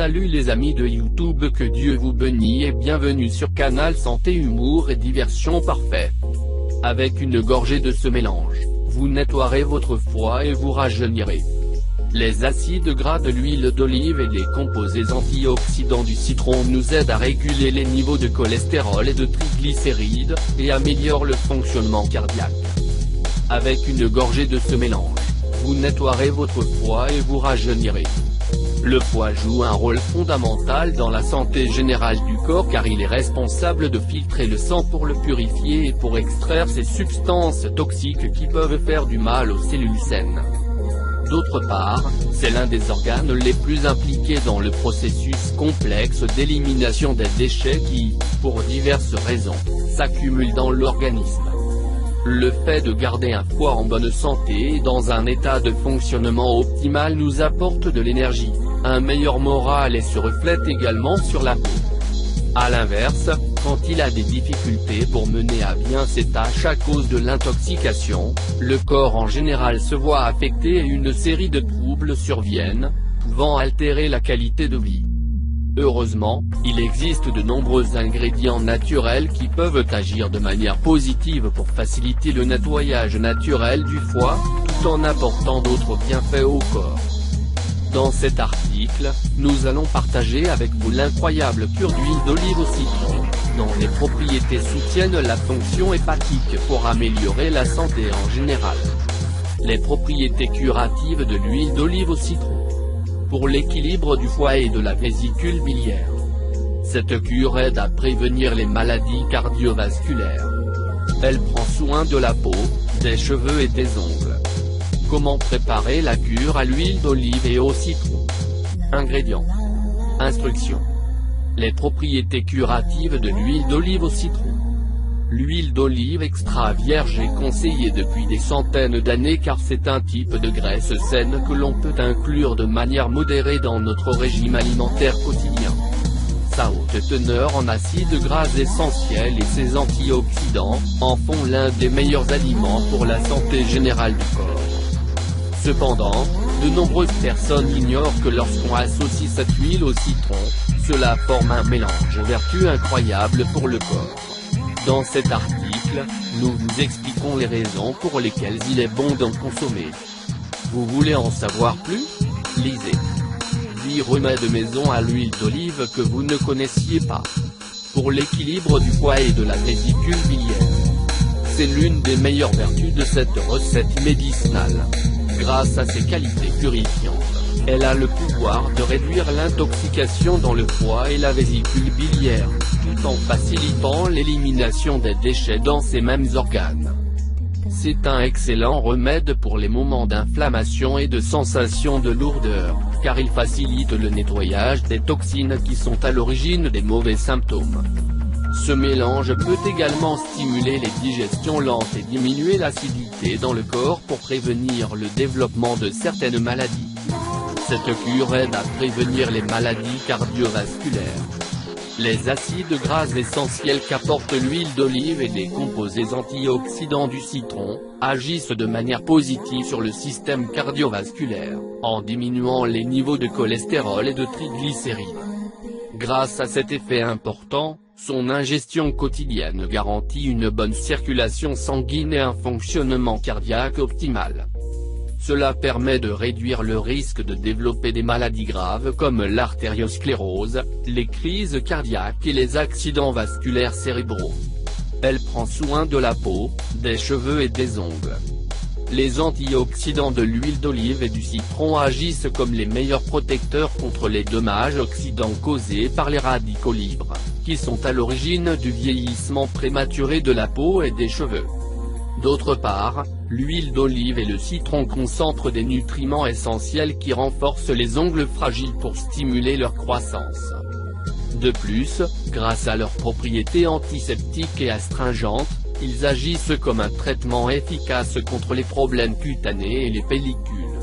Salut les amis de YouTube, que Dieu vous bénisse et bienvenue sur Canal Santé, humour et diversion parfait. Avec une gorgée de ce mélange, vous nettoierez votre foie et vous rajeunirez. Les acides gras de l'huile d'olive et les composés antioxydants du citron nous aident à réguler les niveaux de cholestérol et de triglycérides, et améliorent le fonctionnement cardiaque. Avec une gorgée de ce mélange, vous nettoierez votre foie et vous rajeunirez. Le foie joue un rôle fondamental dans la santé générale du corps car il est responsable de filtrer le sang pour le purifier et pour extraire ces substances toxiques qui peuvent faire du mal aux cellules saines. D'autre part, c'est l'un des organes les plus impliqués dans le processus complexe d'élimination des déchets qui, pour diverses raisons, s'accumulent dans l'organisme. Le fait de garder un foie en bonne santé et dans un état de fonctionnement optimal nous apporte de l'énergie, un meilleur moral et se reflète également sur la peau. A l'inverse, quand il a des difficultés pour mener à bien ses tâches à cause de l'intoxication, le corps en général se voit affecté et une série de troubles surviennent, pouvant altérer la qualité de vie. Heureusement, il existe de nombreux ingrédients naturels qui peuvent agir de manière positive pour faciliter le nettoyage naturel du foie, tout en apportant d'autres bienfaits au corps. Dans cet article, nous allons partager avec vous l'incroyable cure d'huile d'olive au citron, dont les propriétés soutiennent la fonction hépatique pour améliorer la santé en général. Les propriétés curatives de l'huile d'olive au citron. Pour l'équilibre du foie et de la vésicule biliaire. Cette cure aide à prévenir les maladies cardiovasculaires. Elle prend soin de la peau, des cheveux et des ongles. Comment préparer la cure à l'huile d'olive et au citron? Ingrédients. Instructions. Les propriétés curatives de l'huile d'olive au citron. L'huile d'olive extra vierge est conseillée depuis des centaines d'années car c'est un type de graisse saine que l'on peut inclure de manière modérée dans notre régime alimentaire quotidien. Sa haute teneur en acides gras essentiels et ses antioxydants en font l'un des meilleurs aliments pour la santé générale du corps. Cependant, de nombreuses personnes ignorent que lorsqu'on associe cette huile au citron, cela forme un mélange vertueux incroyable pour le corps. Dans cet article, nous vous expliquons les raisons pour lesquelles il est bon d'en consommer. Vous voulez en savoir plus? Lisez. 10 remèdes maison à l'huile d'olive que vous ne connaissiez pas. Pour l'équilibre du foie et de la vésicule biliaire. C'est l'une des meilleures vertus de cette recette médicinale. Grâce à ses qualités purifiantes, elle a le pouvoir de réduire l'intoxication dans le foie et la vésicule biliaire, tout en facilitant l'élimination des déchets dans ces mêmes organes. C'est un excellent remède pour les moments d'inflammation et de sensation de lourdeur, car il facilite le nettoyage des toxines qui sont à l'origine des mauvais symptômes. Ce mélange peut également stimuler les digestions lentes et diminuer l'acidité dans le corps pour prévenir le développement de certaines maladies. Cette cure aide à prévenir les maladies cardiovasculaires. Les acides gras essentiels qu'apporte l'huile d'olive et les composés antioxydants du citron, agissent de manière positive sur le système cardiovasculaire, en diminuant les niveaux de cholestérol et de triglycérides. Grâce à cet effet important, son ingestion quotidienne garantit une bonne circulation sanguine et un fonctionnement cardiaque optimal. Cela permet de réduire le risque de développer des maladies graves comme l'artériosclérose, les crises cardiaques et les accidents vasculaires cérébraux. Elle prend soin de la peau, des cheveux et des ongles. Les antioxydants de l'huile d'olive et du citron agissent comme les meilleurs protecteurs contre les dommages oxydants causés par les radicaux libres, qui sont à l'origine du vieillissement prématuré de la peau et des cheveux. D'autre part, l'huile d'olive et le citron concentrent des nutriments essentiels qui renforcent les ongles fragiles pour stimuler leur croissance. De plus, grâce à leurs propriétés antiseptiques et astringentes, ils agissent comme un traitement efficace contre les problèmes cutanés et les pellicules.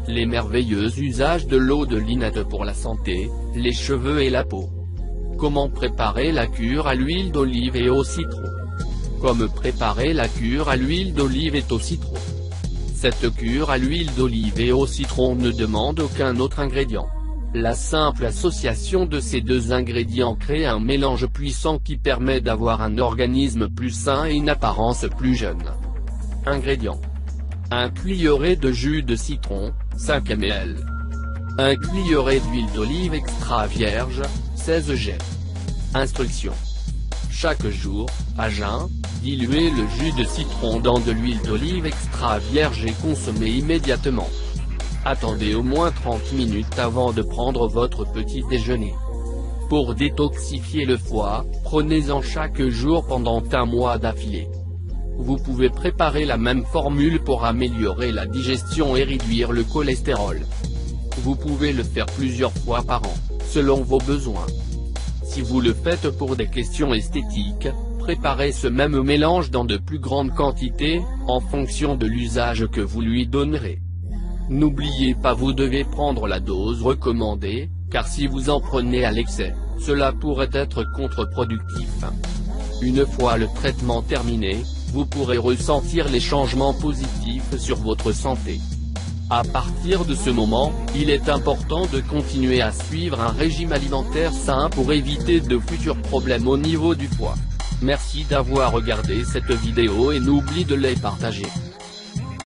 Les merveilleux usages de l'eau de linette pour la santé, les cheveux et la peau. Comment préparer la cure à l'huile d'olive et au citron? Comme préparer la cure à l'huile d'olive et au citron. Cette cure à l'huile d'olive et au citron ne demande aucun autre ingrédient. La simple association de ces deux ingrédients crée un mélange puissant qui permet d'avoir un organisme plus sain et une apparence plus jeune. Ingrédients. 1 cuillerée de jus de citron, 5 ml. 1 cuillerée d'huile d'olive extra vierge, 16 g. Instructions. Chaque jour, à jeun, diluez le jus de citron dans de l'huile d'olive extra vierge et consommez immédiatement. Attendez au moins 30 minutes avant de prendre votre petit déjeuner. Pour détoxifier le foie, prenez-en chaque jour pendant un mois d'affilée. Vous pouvez préparer la même formule pour améliorer la digestion et réduire le cholestérol. Vous pouvez le faire plusieurs fois par an, selon vos besoins. Si vous le faites pour des questions esthétiques, préparez ce même mélange dans de plus grandes quantités, en fonction de l'usage que vous lui donnerez. N'oubliez pas, vous devez prendre la dose recommandée, car si vous en prenez à l'excès, cela pourrait être contre-productif. Une fois le traitement terminé, vous pourrez ressentir les changements positifs sur votre santé. À partir de ce moment, il est important de continuer à suivre un régime alimentaire sain pour éviter de futurs problèmes au niveau du foie. Merci d'avoir regardé cette vidéo et n'oublie de les partager.